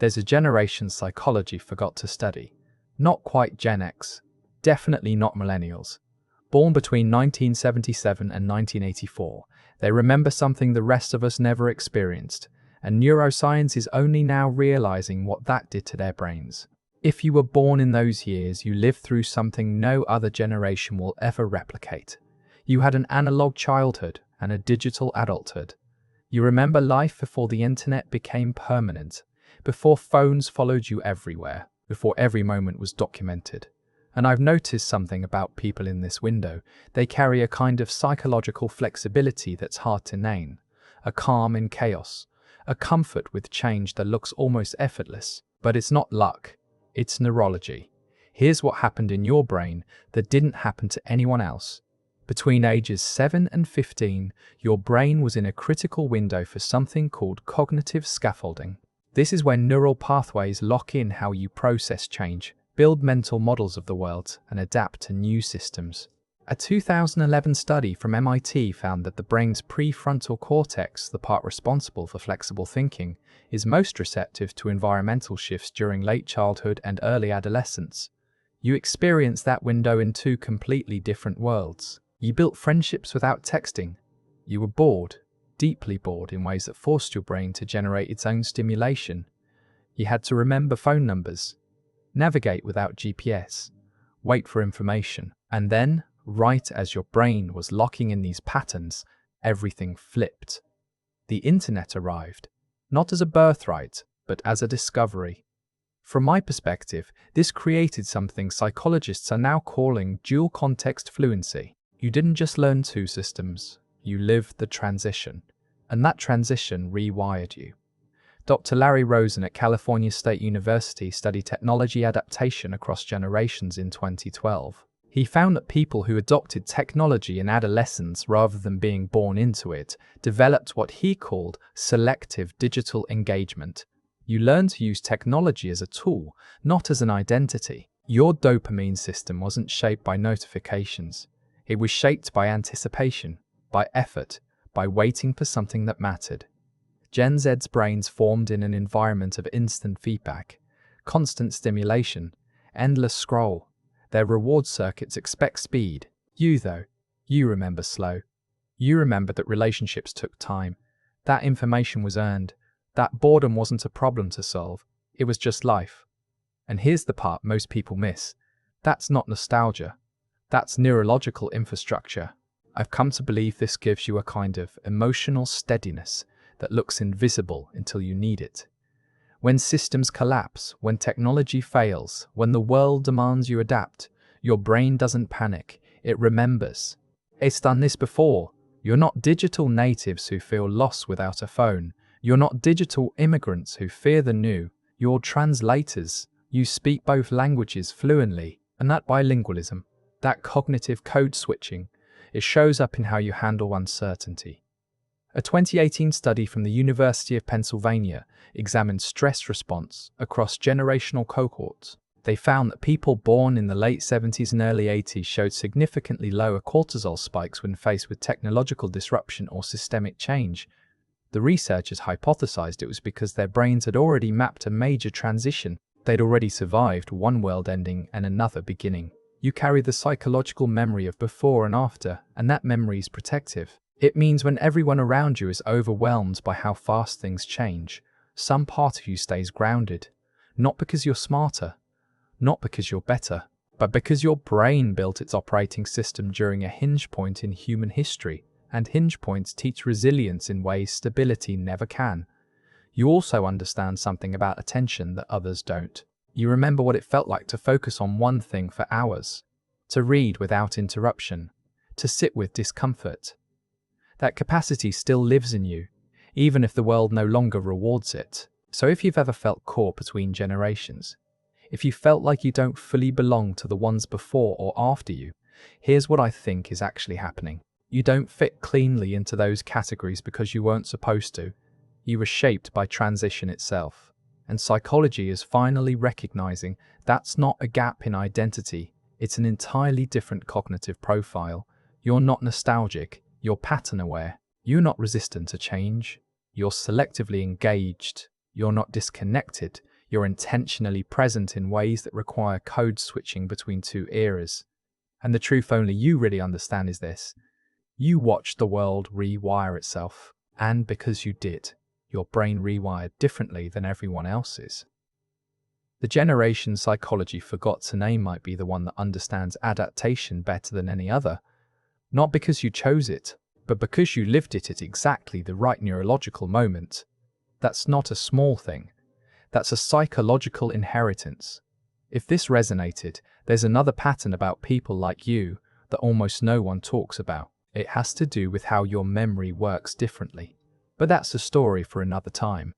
There's a generation psychology forgot to study. Not quite Gen X, definitely not millennials. Born between 1977 and 1984, they remember something the rest of us never experienced, and neuroscience is only now realizing what that did to their brains. If you were born in those years, you lived through something no other generation will ever replicate. You had an analog childhood and a digital adulthood. You remember life before the internet became permanent, before phones followed you everywhere, before every moment was documented. And I've noticed something about people in this window. They carry a kind of psychological flexibility that's hard to name, a calm in chaos, a comfort with change that looks almost effortless. But it's not luck, it's neurology. Here's what happened in your brain that didn't happen to anyone else. Between ages 7 and 15, your brain was in a critical window for something called cognitive scaffolding. This is when neural pathways lock in how you process change, build mental models of the world, and adapt to new systems. A 2011 study from MIT found that the brain's prefrontal cortex, the part responsible for flexible thinking, is most receptive to environmental shifts during late childhood and early adolescence. You experience that window in two completely different worlds. You built friendships without texting. You were bored, deeply bored, in ways that forced your brain to generate its own stimulation. You had to remember phone numbers, navigate without GPS, wait for information, and then, right as your brain was locking in these patterns, everything flipped. The internet arrived, not as a birthright, but as a discovery. From my perspective, this created something psychologists are now calling dual context fluency. You didn't just learn two systems, you lived the transition, and that transition rewired you. Dr. Larry Rosen at California State University studied technology adaptation across generations in 2012. He found that people who adopted technology in adolescence rather than being born into it developed what he called selective digital engagement. You learn to use technology as a tool, not as an identity. Your dopamine system wasn't shaped by notifications. It was shaped by anticipation, by effort, by waiting for something that mattered. Gen Z's brains formed in an environment of instant feedback, constant stimulation, endless scroll. Their reward circuits expect speed. You, though, you remember slow. You remember that relationships took time. That information was earned. That boredom wasn't a problem to solve. It was just life. And here's the part most people miss. That's not nostalgia. That's neurological infrastructure. I've come to believe this gives you a kind of emotional steadiness that looks invisible until you need it. When systems collapse, when technology fails, when the world demands you adapt, your brain doesn't panic, it remembers. It's done this before. You're not digital natives who feel lost without a phone. You're not digital immigrants who fear the new. You're translators. You speak both languages fluently, and that bilingualism, that cognitive code switching, it shows up in how you handle uncertainty. A 2018 study from the University of Pennsylvania examined stress response across generational cohorts. They found that people born in the late 70s and early 80s showed significantly lower cortisol spikes when faced with technological disruption or systemic change. The researchers hypothesized it was because their brains had already mapped a major transition. They'd already survived one world ending and another beginning. You carry the psychological memory of before and after, and that memory is protective. It means when everyone around you is overwhelmed by how fast things change, some part of you stays grounded. Not because you're smarter, not because you're better, but because your brain built its operating system during a hinge point in human history, and hinge points teach resilience in ways stability never can. You also understand something about attention that others don't. You remember what it felt like to focus on one thing for hours, to read without interruption, to sit with discomfort. That capacity still lives in you, even if the world no longer rewards it. So if you've ever felt caught between generations, if you felt like you don't fully belong to the ones before or after you, here's what I think is actually happening. You don't fit cleanly into those categories because you weren't supposed to. You were shaped by transition itself. And psychology is finally recognizing that's not a gap in identity, it's an entirely different cognitive profile. You're not nostalgic, you're pattern aware. You're not resistant to change, you're selectively engaged. You're not disconnected, You're intentionally present in ways that require code switching between two eras. And the truth only you really understand is this. You watched the world rewire itself, and because you did, your brain rewired differently than everyone else's. The generation psychology forgot to name might be the one that understands adaptation better than any other, not because you chose it, but because you lived it at exactly the right neurological moment. That's not a small thing. That's a psychological inheritance. If this resonated, there's another pattern about people like you that almost no one talks about. It has to do with how your memory works differently. But that's a story for another time.